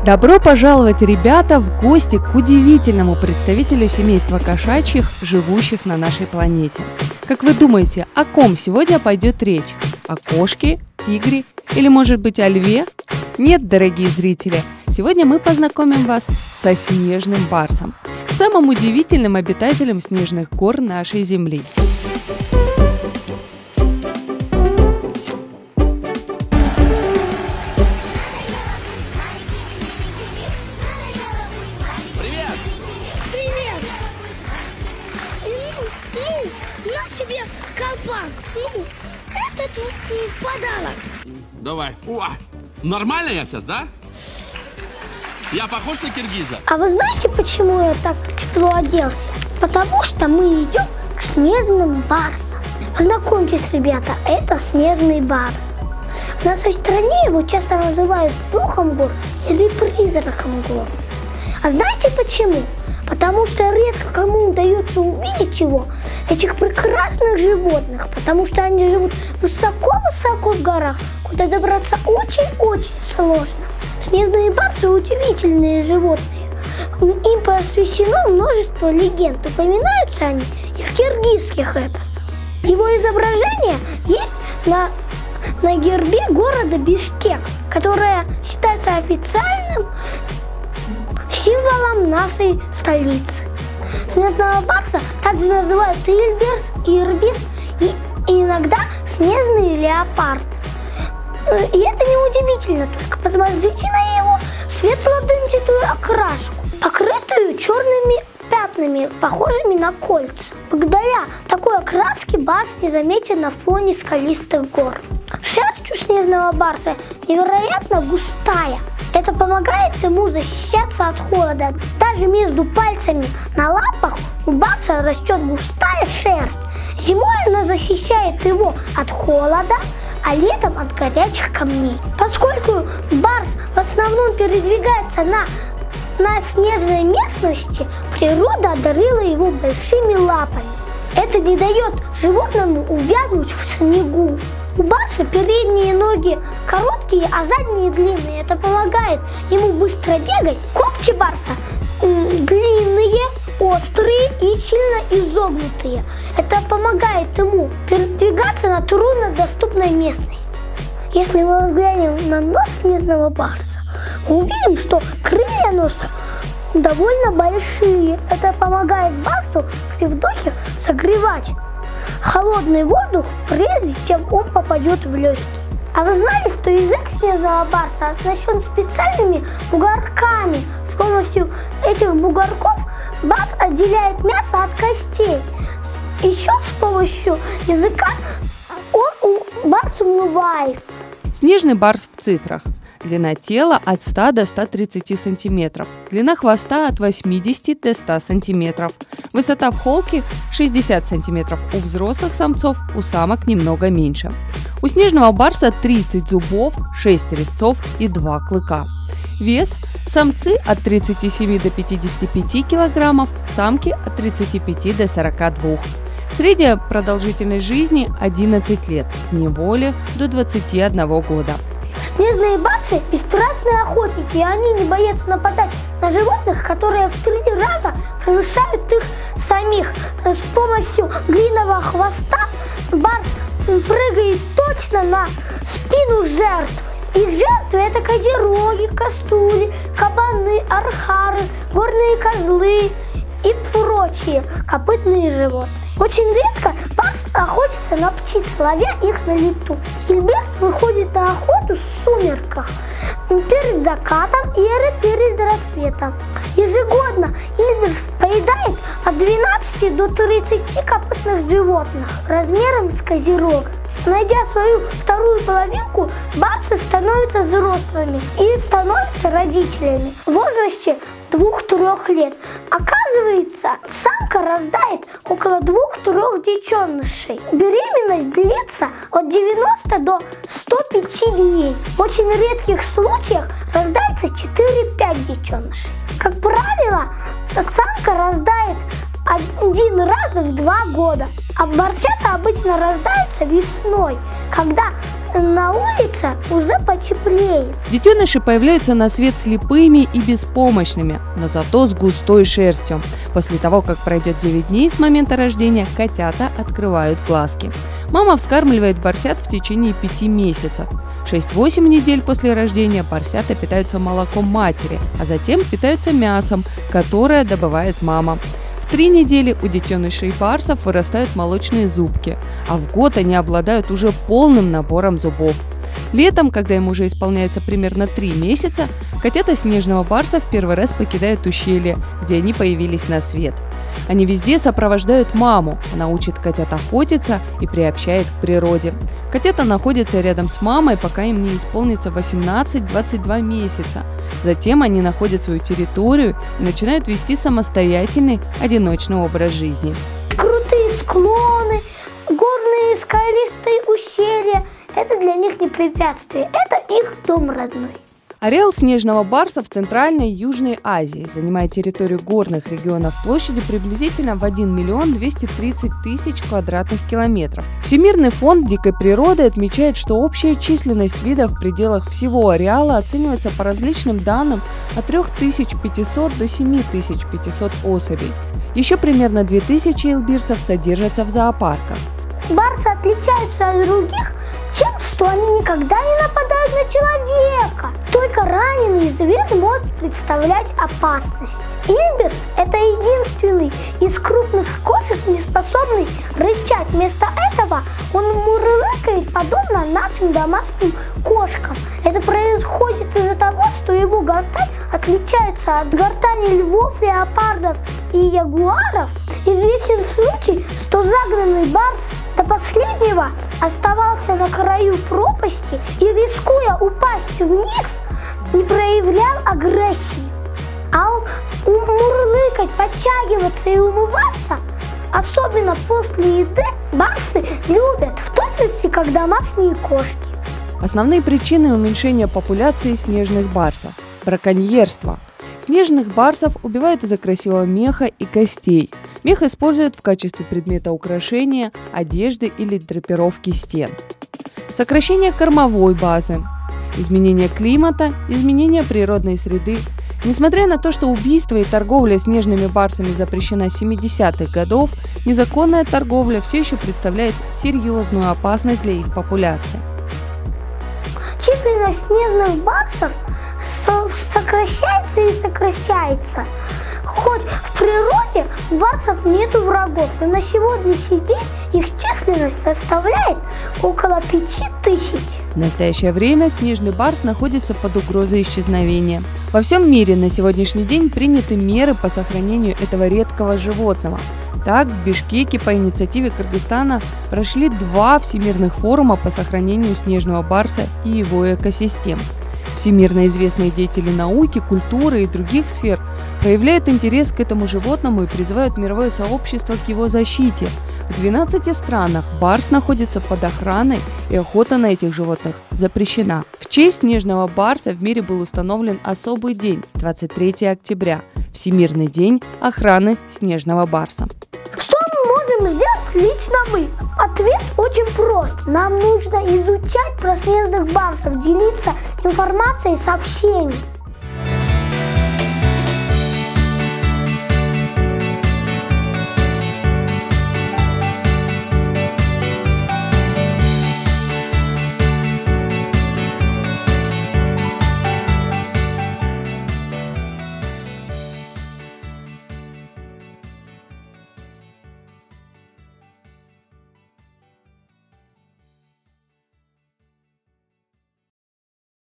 Добро пожаловать, ребята, в гости к удивительному представителю семейства кошачьих, живущих на нашей планете. Как вы думаете, о ком сегодня пойдет речь? О кошке, тигре или, может быть, о льве? Нет, дорогие зрители, сегодня мы познакомим вас со снежным барсом, самым удивительным обитателем снежных гор нашей Земли. На тебе колпак. Это твой подарок. Давай. О, нормально я сейчас, да? Я похож на киргиза? А вы знаете, почему я так тепло оделся? Потому что мы идем к снежным барсам. Познакомьтесь, ребята, это снежный барс. В нашей стране его часто называют духом гор или призраком гор. А знаете почему? Потому что редко кому удается увидеть его, этих прекрасных животных, потому что они живут высоко-высоко в горах, куда добраться очень-очень сложно. Снежные барсы – удивительные животные. Им посвящено множество легенд. Упоминаются они и в киргизских эпосах. Его изображение есть на гербе города Бишкек, которое считается официальным символом нашей столицы. Снежного барса также называют Ильберс, Ирбис и иногда снежный леопард. И это не удивительно, только посмотрите на его светло-дымчатую окраску, покрытую черными пятнами, похожими на кольца. Благодаря такой окраске барс не заметен на фоне скалистых гор. Шерсть у снежного барса невероятно густая. Это помогает ему защищаться от холода. Даже между пальцами на лапах у барса растет густая шерсть. Зимой она защищает его от холода, а летом от горячих камней. Поскольку барс в основном передвигается на снежной местности, природа одарила его большими лапами. Это не дает животному увязнуть в снегу. У барса передние ноги короткие, а задние длинные. Это помогает ему быстро бегать. Когти барса длинные, острые и сильно изогнутые. Это помогает ему передвигаться на труднодоступной местности. Если мы взглянем на нос снежного барса, мы увидим, что крылья носа довольно большие. Это помогает барсу при вдохе согревать холодный воздух, прежде чем он попадет в легкие. А вы знали, что язык снежного барса оснащен специальными бугорками? С помощью этих бугорков барс отделяет мясо от костей. Еще с помощью языка барс умывается. Снежный барс в цифрах. Длина тела от 100 до 130 см, длина хвоста от 80 до 100 см, высота в холке 60 см, у взрослых самцов, у самок немного меньше. У снежного барса 30 зубов, 6 резцов и 2 клыка. Вес – самцы от 37 до 55 кг, самки от 35 до 42. Средняя продолжительность жизни – 11 лет, в неволе до 21 года. Снежные барсы – бесстрашные охотники, и они не боятся нападать на животных, которые в 3 раза превышают их самих. С помощью длинного хвоста барс прыгает точно на спину жертвы. Их жертвы – это козероги, косули, кабаны, архары, горные козлы и прочие копытные животные. Очень редко барс охотится на птиц, ловя их на лету. Ильберс выходит на охоту в сумерках, перед закатом или перед рассветом. Ежегодно Ильберс поедает от 12 до 30 копытных животных размером с козерога. Найдя свою вторую половинку, барсы становятся взрослыми и становятся родителями в возрасте 2-3 лет. Оказывается, самка рождает около 2-3 детенышей. Беременность длится от 90 до 105 дней. В очень редких случаях рождается 4-5 детенышей. Как правило, самка рождает один раз в 2 года. А барсята обычно рождаются весной, когда на улице уже потеплеет. Детеныши появляются на свет слепыми и беспомощными, но зато с густой шерстью. После того, как пройдет 9 дней с момента рождения, котята открывают глазки. Мама вскармливает барсят в течение 5 месяцев. 6-8 недель после рождения барсята питаются молоком матери, а затем питаются мясом, которое добывает мама. В 3 недели у детенышей барсов вырастают молочные зубки, а в год они обладают уже полным набором зубов. Летом, когда им уже исполняется примерно 3 месяца, котята снежного барса в первый раз покидают ущелье, где они появились на свет. Они везде сопровождают маму, она учит котят охотиться и приобщает к природе. Котята находятся рядом с мамой, пока им не исполнится 18-22 месяца. Затем они находят свою территорию и начинают вести самостоятельный, одиночный образ жизни. Крутые склоны, горные скалистые ущелья – это для них не препятствие, это их дом родной. Ареал снежного барса в Центральной и Южной Азии занимает территорию горных регионов площадью приблизительно в 1 230 000 квадратных километров. Всемирный фонд дикой природы отмечает, что общая численность видов в пределах всего ареала оценивается по различным данным от 3500 до 7500 особей. Еще примерно 2000 эльбирсов содержатся в зоопарках. Барсы отличаются от других тем, что они никогда не нападают на человека. Только раненый зверь может представлять опасность. Ильберс – это единственный из крупных кошек, не способный рычать. Вместо этого он мурлыкает, подобно нашим домашним кошкам. Это происходит из-за того, что его гортань отличается от гортани львов, леопардов и ягуаров. Известен случай, что загнанный барс до последнего оставался на краю пропасти и, рискуя упасть вниз, не проявлял агрессии. А мурлыкать, подтягиваться и умываться, особенно после еды, барсы любят, в точности как домашние кошки. Основные причины уменьшения популяции снежных барсов – браконьерство. Снежных барсов убивают из-за красивого меха и костей. Мех используют в качестве предмета украшения, одежды или драпировки стен. Сокращение кормовой базы. Изменение климата, изменение природной среды. Несмотря на то, что убийство и торговля снежными барсами запрещена с 70-х годов, незаконная торговля все еще представляет серьезную опасность для их популяции. Численность снежных барсов сокращается и сокращается. Хоть в природе у барсов нету врагов, и на сегодняшний день их численность составляет около 5000. В настоящее время снежный барс находится под угрозой исчезновения. Во всем мире на сегодняшний день приняты меры по сохранению этого редкого животного. Так, в Бишкеке по инициативе Кыргызстана прошли 2 всемирных форума по сохранению снежного барса и его экосистем. Всемирно известные деятели науки, культуры и других сфер проявляют интерес к этому животному и призывают мировое сообщество к его защите. В 12 странах барс находится под охраной, и охота на этих животных запрещена. В честь снежного барса в мире был установлен особый день – 23 октября – Всемирный день охраны снежного барса. Что мы можем сделать лично мы? Ответ очень прост. Нам нужно изучать про снежных барсов, делиться информацией со всеми.